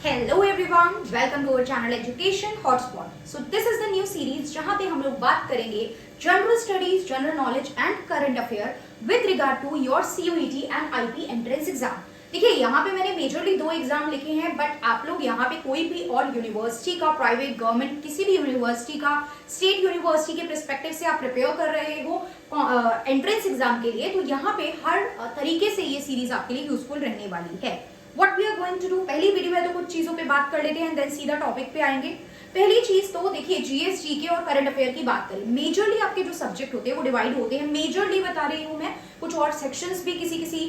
Hello everyone, welcome to our channel education hotspot. So this is the new series जहां पे हम लोग बात करेंगे general studies, general knowledge and current affair with regard to your CUET and IP entrance exam. देखिए, यहाँ पे मैंने मेजरली 2 एग्जाम लिखे हैं, बट आप लोग यहाँ पे कोई भी और यूनिवर्सिटी का, प्राइवेट, गवर्नमेंट, किसी भी यूनिवर्सिटी का, स्टेट यूनिवर्सिटी के परस्पेक्टिव से आप प्रिपेयर कर रहे हो एंट्रेंस एग्जाम के लिए, तो यहाँ पे हर तरीके से ये सीरीज आपके लिए यूजफुल रहने वाली है। What we are going to do, पहली वीडियो में तो कुछ चीजों पे बात कर लेते हैं, देन सीधा टॉपिक पे आएंगे। पहली चीज तो देखिए, जीएस, जीके और करंट अफेयर की बात करें। मेजरली आपके जो सब्जेक्ट होते हैं वो डिवाइड होते हैं, मेजरली बता रही हूँ मैं, कुछ और सेक्शंस भी किसी किसी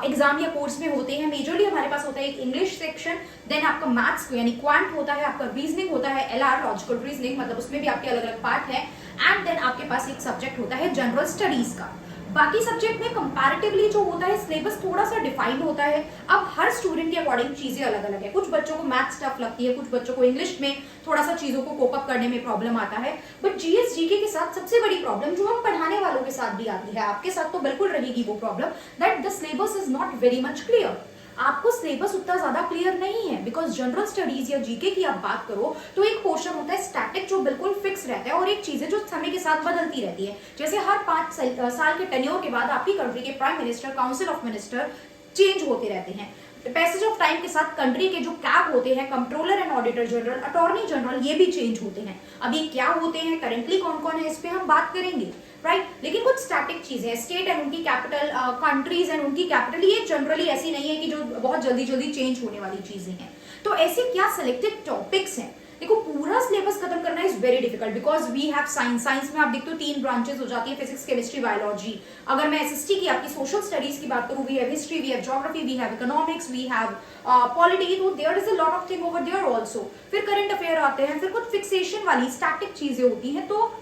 एग्जाम या कोर्स में होते हैं। मेजरली हमारे पास होता है एक इंग्लिश सेक्शन, देन आपका मैथ्स यानी क्वांट होता है, आपका रीजनिंग होता है, एलआर लॉजिकल रीजनिंग, मतलब उसमें भी आपके अलग अलग पार्ट है, एंड देन आपके पास एक सब्जेक्ट होता है जनरल स्टडीज का। बाकी सब्जेक्ट में कंपैरेटिवली जो होता है सिलेबस थोड़ा सा डिफाइंड होता है। अब हर स्टूडेंट के अकॉर्डिंग चीजें अलग अलग है। कुछ बच्चों को मैथ्स टफ लगती है, कुछ बच्चों को इंग्लिश में थोड़ा सा चीजों को कोप अप करने में प्रॉब्लम आता है। बट जीएस जीके के साथ सबसे बड़ी प्रॉब्लम जो हम पढ़ाने वालों के साथ भी आती है, आपके साथ तो बिल्कुल रहेगी वो problem, that the syllabus is not very much clear. आपको सिलेबस उतना ज्यादा क्लियर नहीं है, बिकॉज जनरल स्टडीज या जीके की आप बात करो तो एक पोर्शन होता है स्टैटिक जो बिल्कुल फिक्स रहता है, और एक चीज है जो समय के साथ बदलती रहती है। जैसे हर 5 साल के टेन्योर के बाद आपकी कंट्री के prime minister, council of minister change होते रहते हैं। पैसेज ऑफ टाइम के साथ कंट्री के जो कैब होते हैं, controller and auditor general, attorney general, ये भी चेंज होते हैं। अब ये क्या होते हैं, करेंटली कौन कौन है, इस पे हम बात करेंगे, राइट। लेकिन कुछ स्टैटिक चीजें, स्टेट एंड उनकी कैपिटल, कंट्रीज एंड उनकी कैपिटल, ये जनरली ऐसी नहीं है कि जो बहुत जल्दी जल्दी चेंज होने वाली चीजें हैं। तो ऐसे क्या सिलेक्टेड टॉपिक्स हैं। देखो, पूरा सिलेबस खत्म करना is very difficult, because we have science. Science में आप देखते हो 3 ब्रांचेस हो जाती है, फिजिक्स, केमिस्ट्री, बायोलॉजी। अगर मैं एसएसटी की, आपकी सोशल स्टडीज की बात करूं, we have history, we have geography, we have economics, we have polity, तो there is a lot of thing over there also. फिर करंट अफेयर आते हैं, फिर कुछ फिक्सेशन वाली स्टैटिक चीजें होती हैं। तो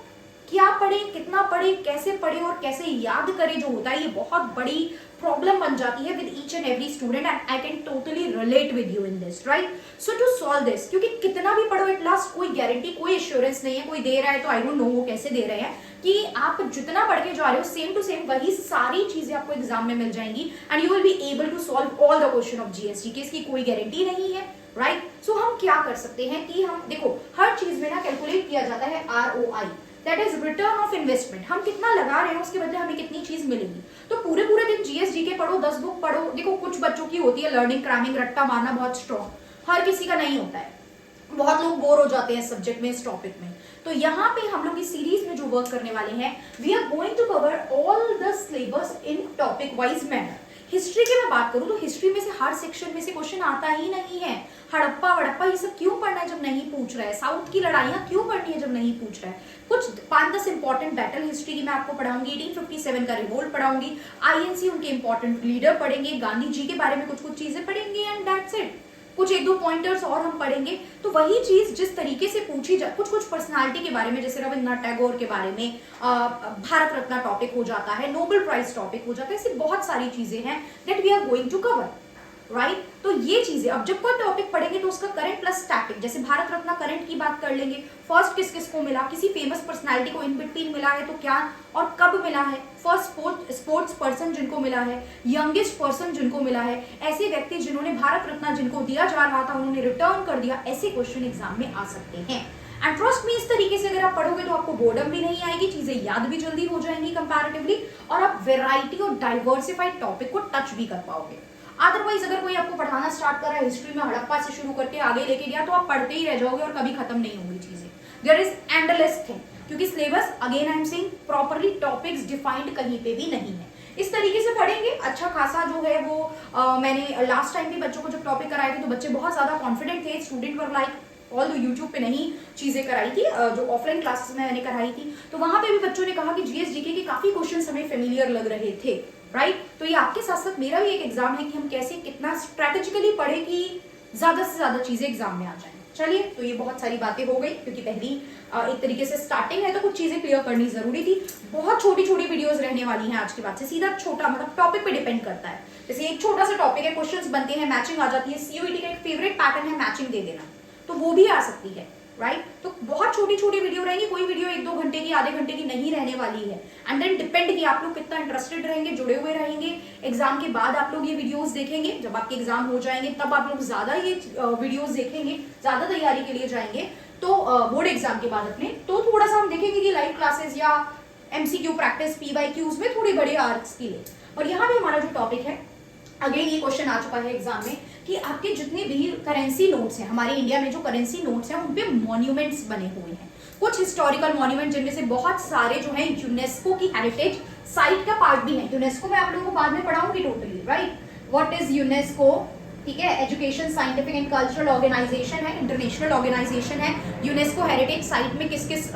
क्या पढ़े, कितना पढ़े, कैसे पढ़े और कैसे याद करे, जो होता है ये बहुत बड़ी प्रॉब्लम बन जाती है with each and every student, and I can totally relate with you in this, right. So to solve this, क्योंकि कितना भी पढ़ो एट लास्ट कोई गारंटी, कोई एश्योरेंस नहीं है। कोई दे रहा है तो आई डोंट नो वो कैसे दे रहे हैं, कि आप जितना पढ़ के जा रहे हो सेम टू सेम वही सारी चीजें आपको एग्जाम में मिल जाएंगी, and you will be able to solve all the question of GST के। इसकी कोई गारंटी नहीं है, राइट। सो हम क्या कर सकते हैं कि हम देखो, हर चीज में ना कैलकुलेट किया जाता है ROI, that is return of investment. हम कितना लगा रहे हैं उसके बदले हमें कितनी चीज मिलेगी। तो पूरे पूरे दिन जीएस जीके पढ़ो, 10 बुक पढ़ो। देखो, कुछ बच्चों की होती है लर्निंग, क्रैमिंग, रट्टा मारना बहुत स्ट्रॉन्ग, हर किसी का नहीं होता है। बहुत लोग बोर हो जाते हैं सब्जेक्ट में, इस टॉपिक में। तो यहाँ पे हम लोग इस सीरीज में जो वर्क करने वाले हैं, we are going to cover all the syllabus in topic wise manner. History की मैं बात करूं तो हिस्ट्री में से हर सेक्शन में से क्वेश्चन आता ही नहीं है। हड़प्पा वड़प्पा ये सब क्यों पढ़ना है जब नहीं पूछ रहा है, साउथ की लड़ाइयां क्यों पढ़नी है जब नहीं पूछ रहा है। कुछ 5-10 इंपॉर्टेंट बैटल हिस्ट्री की मैं आपको पढ़ाऊंगी, 1857 का रिवोल्ट पढ़ाऊंगी, आईएनसी उनके इंपॉर्टेंट लीडर पढ़ेंगे, गांधी जी के बारे में कुछ कुछ चीजें पढ़ेंगे, एंड दैट्स इट। कुछ 1-2 पॉइंटर्स और हम पढ़ेंगे। तो वही चीज जिस तरीके से पूछी जाए, कुछ कुछ पर्सनालिटी के बारे में, जैसे रविन्द्रनाथ टैगोर के बारे में भारत रत्न टॉपिक हो जाता है, नोबेल प्राइज टॉपिक हो जाता है, ऐसी बहुत सारी चीजें हैं that we are going to cover, right. तो ये चीजें, अब जब कोई टॉपिक पढ़ेंगे तो उसका करंट प्लस स्टैटिक, जैसे भारत रत्न करंट की बात कर लेंगे, फर्स्ट किस किस को मिला, किसी फेमस पर्सनालिटी को इन बिटवीन मिला है तो क्या और कब मिला है, फर्स्ट स्पोर्ट्स पर्सन जिनको मिला है, यंगेस्ट पर्सन जिनको मिला है, ऐसे व्यक्ति जिन्होंने भारत रत्न जिनको दिया जा रहा था उन्होंने रिटर्न कर दिया, ऐसे क्वेश्चन एग्जाम में आ सकते हैं। एंड ट्रस्ट मी, इस तरीके से अगर आप पढ़ोगे तो आपको बोर्डम भी नहीं आएगी, चीजें याद भी जल्दी हो जाएंगी कंपैरेटिवली, और आप वेराइटी और डाइवर्सिफाइड टॉपिक को टच भी कर पाओगे। अदरवाइज अगर कोई आपको पढ़ाना स्टार्ट कर रहा है हिस्ट्री में, हड़प्पा से शुरू करके आगे लेके गया, तो आप पढ़ते ही रह जाओगे और कभी खत्म नहीं होंगी चीजें। देयर इज एंडलेस थिंग, क्योंकि syllabus, again I am saying, properly topics defined कहीं पे भी नहीं है। इस तरीके से पढ़ेंगे अच्छा खासा जो है वो मैंने लास्ट टाइम भी बच्चों को जब टॉपिक कराए थे तो बच्चे बहुत ज्यादा कॉन्फिडेंट थे, student were like all YouTube पे नहीं चीजें कराई थी, जो ऑफलाइन क्लासेस में मैंने कराई थी, तो वहां पे भी बच्चों ने कहा कि जीएस जीके के काफी क्वेश्चन हमें फेमिलियर लग रहे थे, राइट। तो ये आपके साथ साथ मेरा भी एक एग्जाम है कि हम कैसे कितना स्ट्रेटेजिकली पढ़े कि ज्यादा से ज्यादा चीजें एग्जाम में आ जाए। चलिए, तो ये बहुत सारी बातें हो गई, क्योंकि पहली एक तरीके से स्टार्टिंग है तो कुछ चीजें क्लियर करनी जरूरी थी। बहुत छोटी छोटी वीडियोस रहने वाली हैं आज के बाद से, सीधा छोटा, मतलब टॉपिक पे डिपेंड करता है। जैसे एक छोटा सा टॉपिक है, क्वेश्चंस बनते हैं, मैचिंग आ जाती है, सीयूईटी का एक फेवरेट पैटर्न है मैचिंग दे देना, तो वो भी आ सकती है, राइट तो बहुत छोटी छोटी वीडियो रहेंगी, कोई वीडियो 1-2 घंटे की, आधे घंटे की नहीं रहने वाली है। एंड देन डिपेंड कि आप लोग कितना इंटरेस्टेड रहेंगे, जुड़े हुए रहेंगे। एग्जाम के बाद आप लोग ये वीडियोस देखेंगे, जब आपके एग्जाम हो जाएंगे तब आप लोग ज्यादा ये वीडियोस देखेंगे, ज्यादा तैयारी के लिए जाएंगे। तो बोर्ड एग्जाम के बाद अपने तो थोड़ा सा हम देखेंगे कि लाइव क्लासेस या एमसीक्यू प्रैक्टिस, पीवाईक्यूज में थोड़ी बड़े आर्क्स के लिए। और यहाँ पे हमारा जो टॉपिक है, अगेन ये क्वेश्चन आ चुका है एग्जाम में कि आपके जितने भी करेंसी नोट्स हैं, हमारे इंडिया में जो करेंसी नोट्स हैं उन पे मॉन्यूमेंट्स बने हुए हैं, कुछ हिस्टोरिकल मॉन्यूमेंट जिनमें से बहुत सारे जो है यूनेस्को की हेरिटेज साइट का पार्ट भी है। यूनेस्को में आप लोगों को बाद में पढ़ाऊंगी totally, right. What is UNESCO, ठीक है, education scientific and cultural organisation है, इंटरनेशनल ऑर्गेनाइजेशन है। यूनेस्को हेरिटेज साइट में किस किस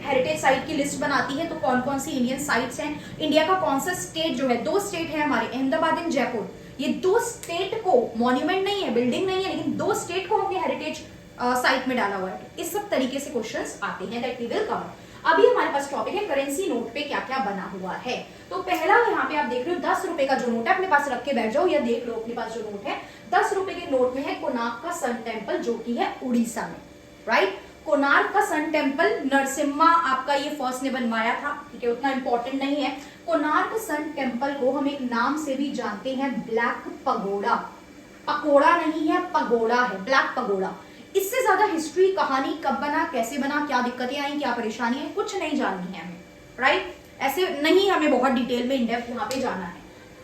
हेरिटेज साइट की लिस्ट बनाती है, तो कौन कौन सी इंडियन साइट्स हैं। इंडिया का कौन सा स्टेट जो है, 2 स्टेट है हमारे, अहमदाबाद एंड जयपुर, ये 2 स्टेट को, मॉन्यूमेंट नहीं है, बिल्डिंग नहीं है, लेकिन 2 स्टेट को हमने हेरिटेज साइट में डाला हुआ है। इस सब तरीके से क्वेश्चंस आते हैं, दैट वी विल कवर। अभी हमारे पास टॉपिक है करेंसी नोट पे क्या क्या बना हुआ है। तो पहला यहाँ पे आप देख रहे हो 10 रुपए का जो नोट है, अपने पास रख के बैठ जाओ या देख लो अपने पास जो नोट है। 10 रुपए के नोट में है कोणार्क का सन टेम्पल, जो कि है उड़ीसा में, राइट। कोणार्क का सन टेम्पल नरसिम्हा आपका ये फर्स्ट ने बनवाया था, ठीक है, उतना इंपॉर्टेंट नहीं है। कोणार्क सन टेम्पल को हम एक नाम से भी जानते हैं, ब्लैक पगोड़ा। पकोड़ा नहीं है, पगोड़ा है, ब्लैक पगोड़ा। इससे ज्यादा हिस्ट्री, कहानी, कब बना, कैसे बना, क्या दिक्कतें आई, क्या परेशानी है, कुछ नहीं जाननी है हमें, राइट। ऐसे नहीं हमें बहुत डिटेल में इंडेप्थ यहाँ पे जाना है,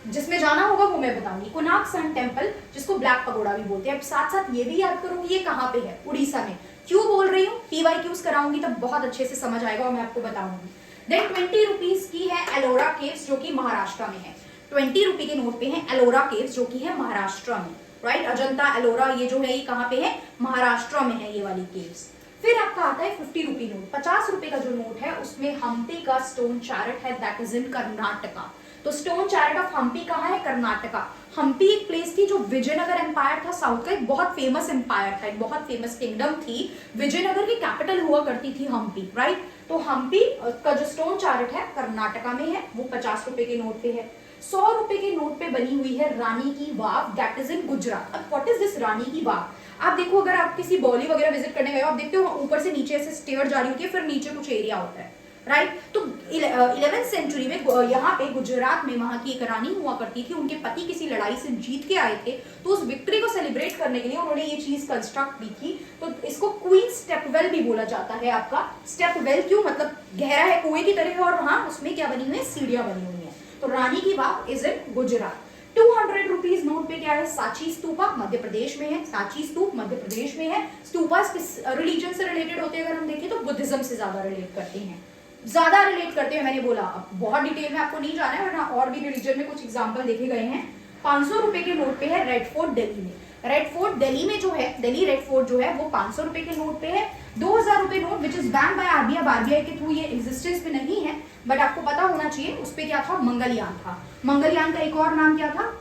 जिसमें जाना होगा वो मैं बताऊंगी। कोणार्क सन टेम्पल जिसको ब्लैक पगोड़ा भी बोलते हैं। अब साथ साथ ये भी याद करूंगी ये कहाँ पे है, उड़ीसा में। क्यों बोल रही हूँ, पीवाईक्यूज कराऊंगी तब बहुत अच्छे से समझ आएगा और मैं आपको बताऊंगी। देन 20 रुपीज की है एलोरा केव्स, जो कि महाराष्ट्र में है। 20 रुपए के नोट पे है एलोरा केव्स, जो कि है महाराष्ट्र में, राइट। अजंता एलोरा ये जो है ये कहाँ पे है, महाराष्ट्र में है ये वाली केव्स। फिर आपका आता है 50 रुपी नोट। 50 रुपए का जो नोट है उसमें हम्पी का स्टोन चैरेट है, दैट इज इन कर्नाटका। तो स्टोन चैरेट ऑफ हम्पी कहाँ है, कर्नाटका। हम्पी एक प्लेस थी जो विजयनगर एम्पायर था, साउथ का एक बहुत फेमस एम्पायर था, एक बहुत फेमस किंगडम थी। विजयनगर की कैपिटल हुआ करती थी हम्पी, राइट। तो हम्पी का जो स्टोन चैरेट है कर्नाटका में है, वो 50 रुपए के नोट पे है। 100 रुपए के नोट पे बनी हुई है रानी की वाव, दैट इज इन गुजरात। अब व्हाट इज दिस रानी की वाव, आप देखो अगर आप किसी बॉली वगैरह विजिट करने गए हो, आप देखते हो ऊपर से नीचे ऐसे स्टेयर जा रही होती है, फिर नीचे कुछ एरिया होता है, राइट। तो 11वीं सेंचुरी में यहाँ पे गुजरात में वहां की एक रानी हुआ करती थी, उनके पति किसी लड़ाई से जीत के आए थे, तो उस विक्ट्री को सेलिब्रेट करने के लिए उन्होंने ये चीज कंस्ट्रक्ट की थी। तो इसको क्वीन स्टेप वेल भी बोला जाता है आपका। स्टेप वेल क्यों, मतलब गहरा है कुएं की तरह, और वहां उसमें क्या बनी हुई है, सीढ़ियां बनी हुई है। तो Rani ki Vav is in Gujarat. 200 rupees note पे क्या है, सांची स्तूपा, मध्य प्रदेश में है। सांची स्तूप मध्य प्रदेश में है। स्तूपास किस रिलीजन से रिलेटेड होते हैं, अगर हम देखें तो बुद्धिज्म से ज्यादा रिलेट करते हैं, ज्यादा रिलेट करते हैं। मैंने बोला अब बहुत डिटेल में आपको नहीं जाना है, वरना और भी रिलीजन में कुछ एग्जांपल देखे गए हैं। 500 रुपए के नोट पे है रेड फोर्ट दिल्ली में। रेड फोर्ट दिल्ली में जो है, दिल्ली रेड फोर्ट जो है वो 500 रुपए के नोट पे है। 2000 रुपए note which is ban by RBI, RBI के थ्रू ये एग्जिस्टेंस में नहीं है, बट आपको पता होना चाहिए। उस पे क्या था, मंगलयान था। मंगलयान का एक और नाम क्या था,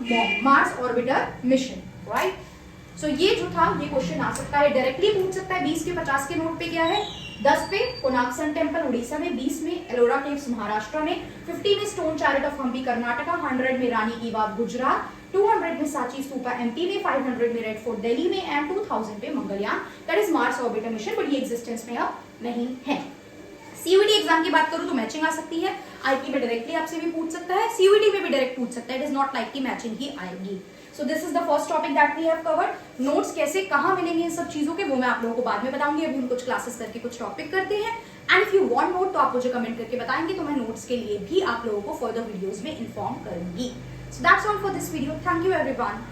मार्स ऑर्बिटर मिशन, राइट। सो ये जो था ये क्वेश्चन आ सकता है, डायरेक्टली पूछ सकता है। 20 के 50 के नोट पे क्या है, 10 पे कोणार्क सन टेम्पल उड़ीसा में, 20 में एलोरा केव्स महाराष्ट्र में, 50 में stone chariot of Hampi Karnataka, 100 में रानी की वाव गुजरात, 200 में सांची स्तूपा एमपी में, 500 में रेड फोर्ट दिल्ली में, एंड 2000 पे Mangalyaan, that is Mars orbiter mission, but ये एग्जिस्टेंस में अब नहीं है। सीयूईटी एग्जाम की बात करूं तो मैचिंग आ सकती है, आईपी में डायरेक्टली आपसे भी पूछ सकता है, सीयूईटी में भी डायरेक्ट पूछ सकता है। इट इज नॉट लाइक कि मैचिंग ही आएगी। So this is the first topic that we have covered. Notes कैसे कहाँ मिलेंगे इन सब चीजों के, वो मैं आप लोगों को बाद में बताऊंगी। अभी हम कुछ क्लासेस करके कुछ टॉपिक करते हैं, and if you want note तो आप मुझे कमेंट करके बताएंगे, तो मैं नोट्स के लिए भी आप लोगों को फर्दर वीडियोस में इन्फॉर्म करूंगी। So that's all for this video. Thank you everyone.